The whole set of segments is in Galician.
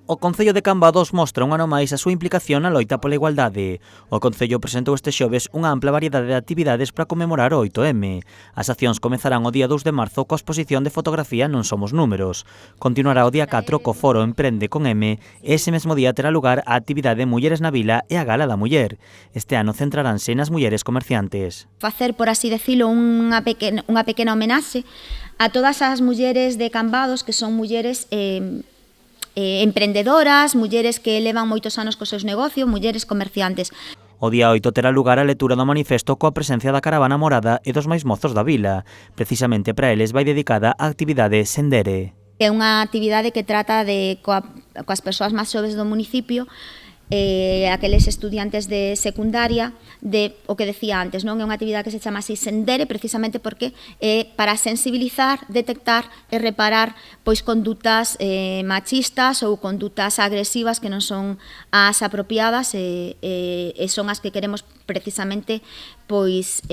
O Concello de Cambados mostra un ano máis a súa implicación na loita pola igualdade. O Concello presentou este xoves unha ampla variedade de actividades para conmemorar o 8M. As accións comezarán o día 2 de marzo coa exposición de fotografía Non somos números. Continuará o día 4 co foro Emprende con M e ese mesmo día terá lugar a actividade Mulleres na Vila e a Gala da Muller. Este ano centraránse nas mulleres comerciantes. Facer, por así decirlo, unha pequena homenaxe a todas as mulleres de Cambados que son mulleres emprendedoras, mulleres que levan moitos anos cos seus negocios, mulleres comerciantes. O día 8 terá lugar a lectura do manifesto coa presencia da caravana morada e dos máis mozos da vila. Precisamente para eles vai dedicada a actividade Sendere. É unha actividade que trata de coas persoas máis xoves do municipio, aqueles estudiantes de secundaria, de o que decía antes, non é unha actividade que se chama así Sendere precisamente porque é para sensibilizar, detectar e reparar pois condutas machistas ou condutas agresivas que non son as apropiadas e son as que queremos precisamente pois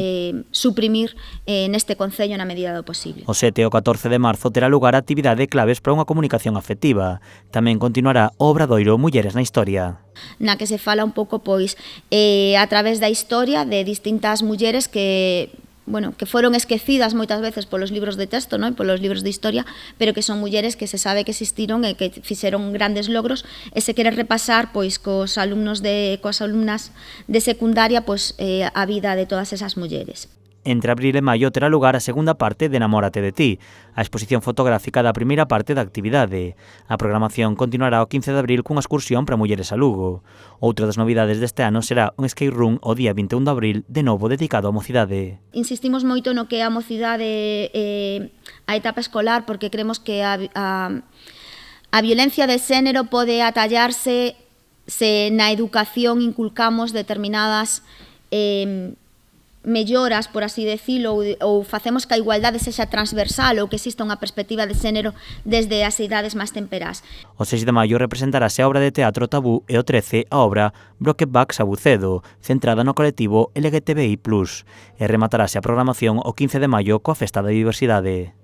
suprimir neste concello na medida do posible. O 7 e o 14 de marzo terá lugar a actividade Claves para unha comunicación afectiva. Tamén continuará o Obradoiro Mulleres na Historia, na que se fala un pouco pois a través da historia de distintas mulleres que foron esquecidas moitas veces polos libros de texto, non? Polos libros de historia, pero que son mulleres que se sabe que existiron e que fixeron grandes logros e se quere repasar pois coas alumnas de secundaria pois a vida de todas esas mulleres. Entre abril e maio terá lugar a segunda parte de Namórate de ti, a exposición fotográfica da primeira parte da actividade. A programación continuará o 15 de abril cunha excursión para mulleres a Lugo. Outra das novidades deste ano será un skate room o día 21 de abril, de novo dedicado á mocidade. Insistimos moito no que é a mocidade a etapa escolar porque creemos que a violencia de xénero pode atallarse se na educación inculcamos determinadas melloras, por así decirlo, ou facemos que a igualdade sexa transversal ou que exista unha perspectiva de xénero desde as idades máis temperás. O 6 de maio representarase a obra de teatro Tabú e o 13 a obra Brokeback Sabucedo, centrada no colectivo LGTBI+, e rematarase a programación o 15 de maio coa Festa da Diversidade.